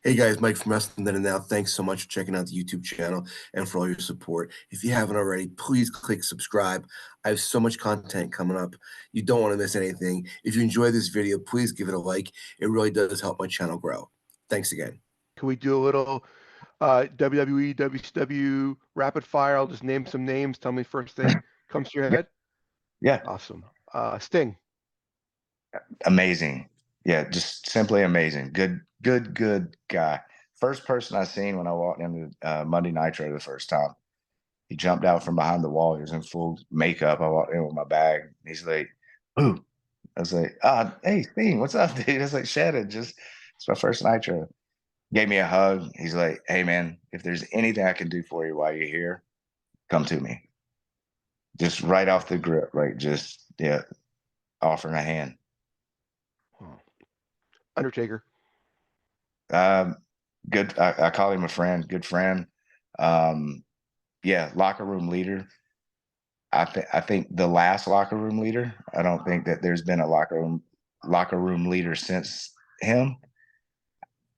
Hey guys, Mike from Wrestling Then and Now. Thanks so much for checking out the YouTube channel and for all your support. If you haven't already, please click subscribe. I have so much content coming up. You don't want to miss anything. If you enjoy this video, please give it a like. It really does help my channel grow. Thanks again. Can we do a little WWE, WCW rapid fire? I'll just name some names. Tell me first thing comes to your head. Yeah. Awesome. Sting. Amazing. Yeah, just simply amazing. Good guy. First person I seen when I walked into Monday Nitro the first time. He jumped out from behind the wall. He was in full makeup. I walked in with my bag. He's like, "Ooh." I was like, hey, Sting, what's up, dude?" I was like, "Shannon, it's my first Nitro." Gave me a hug. He's like, "Hey, man, if there's anything I can do for you while you're here, come to me." Just right off the grip, right? Just, yeah, offering a hand. Undertaker. Good. I call him a friend, good friend. Yeah, locker room leader. I think the last locker room leader. I don't think that there's been a locker room leader since him.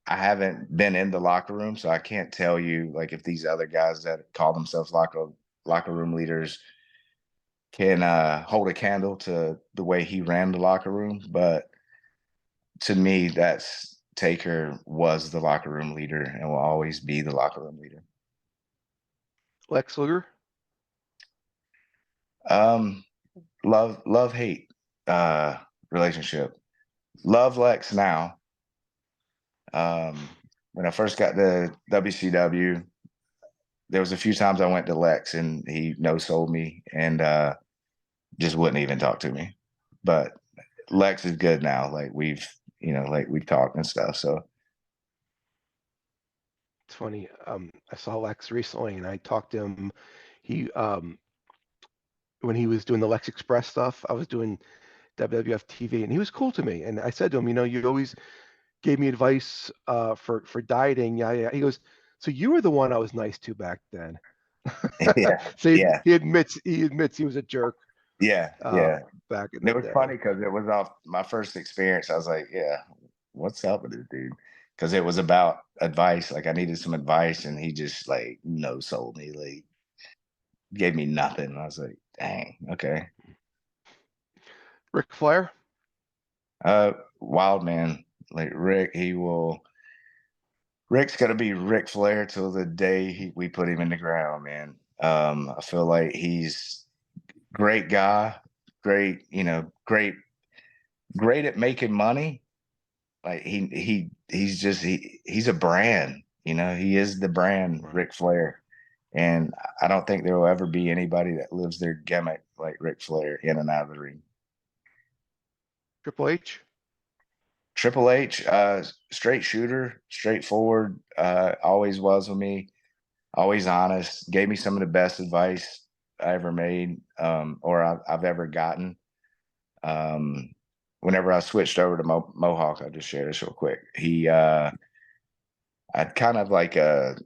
I haven't been in the locker room, so I can't tell you like if these other guys that call themselves locker room leaders can hold a candle to the way he ran the locker room. But to me, Taker was the locker room leader and will always be the locker room leader. Lex Luger. Love hate relationship. Love Lex now. When I first got to WCW, there was a few times I went to Lex and he no-sold me and just wouldn't even talk to me. But Lex is good now. Like we've talked and stuff. So it's funny. I saw Lex recently and I talked to him. He when he was doing the Lex Express stuff, I was doing WWF TV and he was cool to me. And I said to him, you always gave me advice for dieting. Yeah. He goes, "So you were the one I was nice to back then." yeah, So yeah. he admits he was a jerk. Yeah. Back in And the it was day. funny because it was off my first experience. I was like, "Yeah, what's up with this dude?" Because it was about advice. Like I needed some advice, and he just like no-sold me. Like gave me nothing. I was like, "Dang, okay." Ric Flair. Wild man. Like Rick, Rick's gonna be Ric Flair till the day we put him in the ground, man. I feel like he's great guy, great, great at making money. Like he's a brand, he is the brand, Ric Flair. And I don't think there will ever be anybody that lives their gimmick like Ric Flair in and out of the ring. Triple H. Triple H, straight shooter, straightforward, always was with me, always honest, gave me some of the best advice I ever made, or I've ever gotten. Whenever I switched over to Mohawk, I'll just share this real quick. I'd kind of like it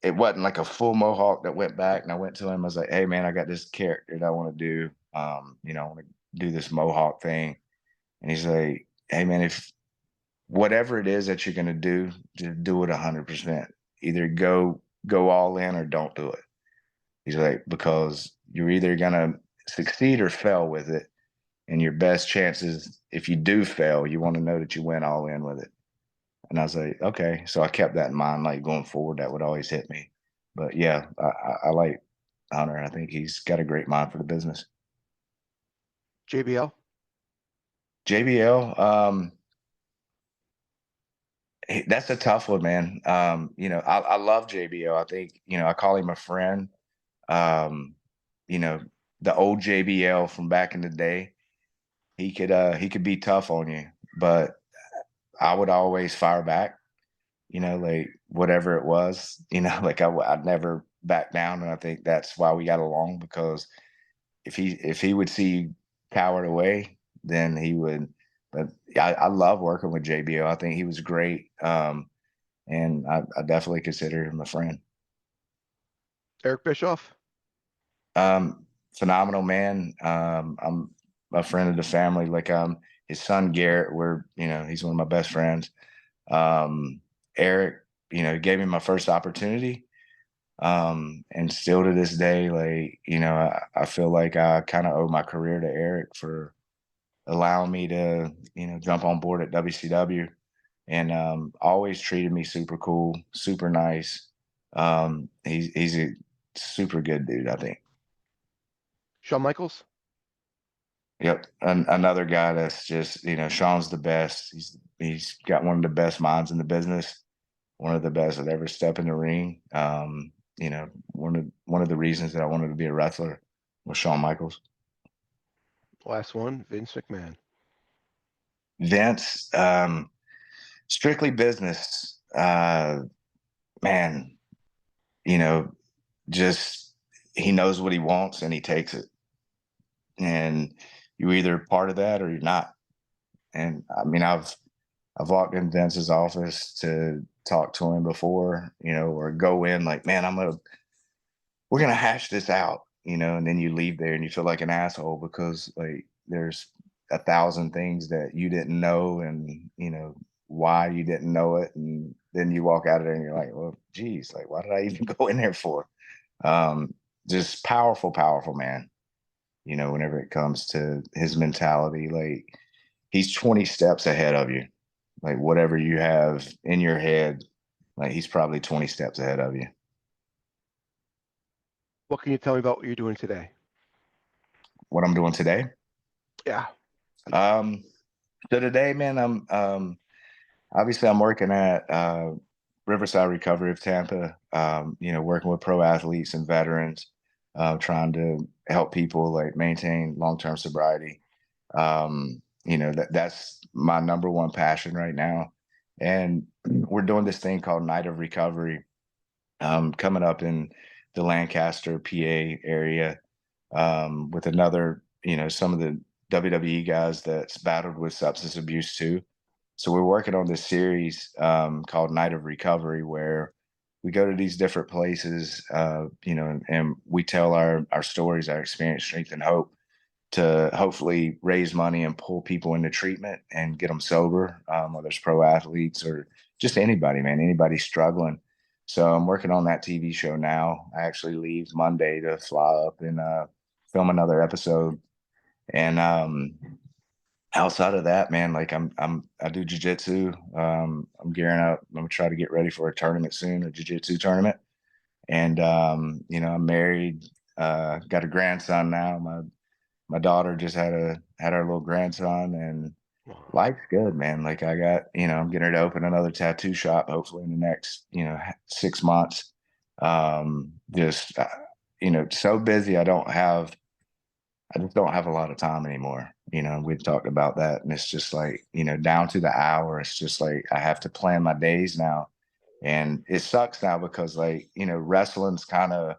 wasn't like a full Mohawk that went back, and I went to him. I was like, "Hey, man, I got this character that I want to do. I want to do this Mohawk thing." And he's like, "Hey, man, if whatever it is that you're gonna do, just do it 100%. Either go all in or don't do it." He's like, "Because you're either gonna succeed or fail with it, and your best chances, if you do fail, you want to know that you went all in with it." And I was like, "Okay." So I kept that in mind, like going forward, that would always hit me. But yeah, I like Hunter. I think he's got a great mind for the business. JBL. JBL, that's a tough one, man. I love JBL. I think, I call him a friend. Um, the old JBL from back in the day, he could be tough on you, but I would always fire back, like whatever it was, like I'd never back down. And I think that's why we got along, because if he would see you cowered away, then he would. But I love working with JBL. I think he was great. And I definitely consider him a friend. Eric Bischoff. Phenomenal man. I'm a friend of the family. Like his son Garrett. He's one of my best friends. Eric, you know, gave me my first opportunity. And still to this day, like, you know, I feel like I kind of owe my career to Eric for allowing me to, you know, jump on board at WCW, and always treated me super cool, super nice. He's a super good dude, I think. Shawn Michaels? Yep, another guy that's just, you know, Sean's the best. He's got one of the best minds in the business, one of the best that ever step in the ring. You know, one of the reasons that I wanted to be a wrestler was Shawn Michaels. Last one, Vince McMahon. Vince, strictly business. Man, you know, just he knows what he wants and he takes it. And you're either part of that or you're not. And I mean, I've walked in Vince's office to talk to him before, you know, or go in like, man, we're gonna hash this out, you know, and then you leave there and you feel like an asshole because like there's 1,000 things that you didn't know, and you know why you didn't know it, and then you walk out of there and you're like, well, geez, like why did I even go in there for? Um, just powerful, powerful man. You know, whenever it comes to his mentality, like he's 20 steps ahead of you. Like whatever you have in your head, like he's probably 20 steps ahead of you. What can you tell me about what you're doing today? What I'm doing today? Yeah. So today, man, I'm obviously I'm working at Riverside Recovery of Tampa. You know, working with pro athletes and veterans, trying to help people like maintain long-term sobriety. You know, that's my number one passion right now. And we're doing this thing called Night of Recovery, coming up in the Lancaster, PA area, with another, you know, some of the WWE guys that's battled with substance abuse too. So we're working on this series called Night of Recovery, where we go to these different places, you know, and we tell our stories, our experience, strength, and hope to hopefully raise money and pull people into treatment and get them sober, whether it's pro athletes or just anybody, man, anybody struggling. So I'm working on that TV show now. I actually leave Monday to fly up and film another episode. And outside of that, man, like I do jujitsu. I'm gearing up. I'm gonna try to get ready for a tournament soon, a jujitsu tournament. And you know, I'm married, got a grandson now. My daughter just had our little grandson, and life's good, man. Like I got, you know, I'm getting her to open another tattoo shop hopefully in the next, you know, 6 months. Just you know, so busy. I just don't have a lot of time anymore. You know, we've talked about that, and it's just like, you know, down to the hour. It's just like I have to plan my days now, and it sucks now because, like, you know, wrestling's kind of,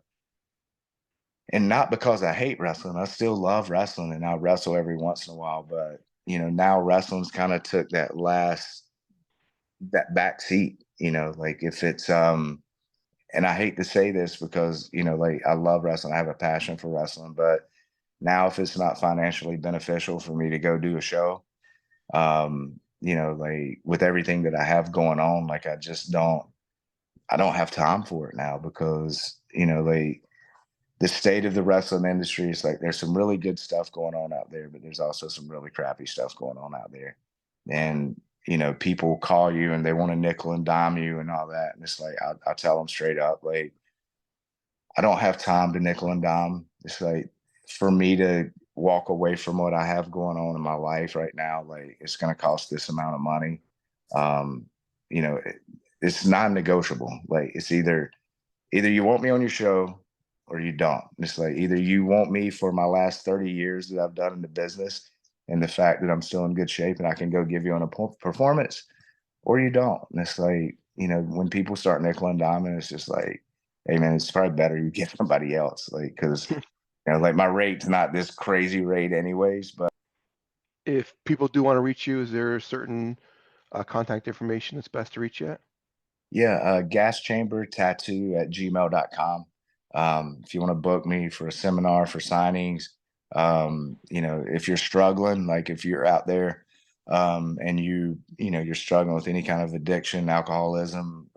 and not because I hate wrestling. I still love wrestling, and I wrestle every once in a while. But you know, now wrestling's kind of took that back seat. You know, like if it's and I hate to say this because, you know, like I love wrestling. I have a passion for wrestling, but now if it's not financially beneficial for me to go do a show, you know, like with everything that I have going on, like I don't have time for it now because, you know, like the state of the wrestling industry is like there's some really good stuff going on out there, but there's also some really crappy stuff going on out there. And, you know, people call you and they want to nickel and dime you and all that. And it's like, I'll tell them straight up, like, I don't have time to nickel and dime. It's like for me to walk away from what I have going on in my life right now, like it's going to cost this amount of money. Um, you know, it's non-negotiable. Like it's either you want me on your show or you don't. It's like either you want me for my last 30 years that I've done in the business and the fact that I'm still in good shape and I can go give you a performance, or you don't. And it's like, you know, when people start nickel and diming, it's just like, hey man, it's probably better you get somebody else. Like, cause you know, like my rate's not this crazy rate anyways, but If people do want to reach you, is there a certain contact information that's best to reach you at? yeah, gaschambertattoo@gmail.com. If you want to book me for a seminar for signings, you know, if you're struggling, like if you're out there, and you're struggling with any kind of addiction, alcoholism,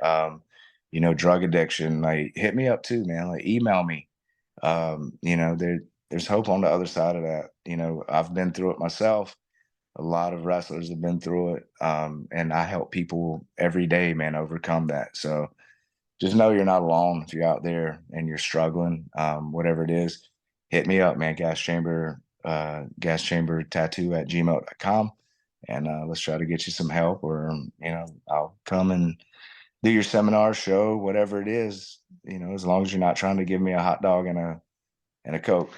drug addiction, like hit me up too, man. Like email me. There's hope on the other side of that. I've been through it myself. A lot of wrestlers have been through it. And I help people every day, man, overcome that. So just know you're not alone. If you're out there and you're struggling, whatever it is, hit me up, man. Gas chamber tattoo at gmail.com. And let's try to get you some help, or, I'll come and do your seminar, show, whatever it is, as long as you're not trying to give me a hot dog and a Coke.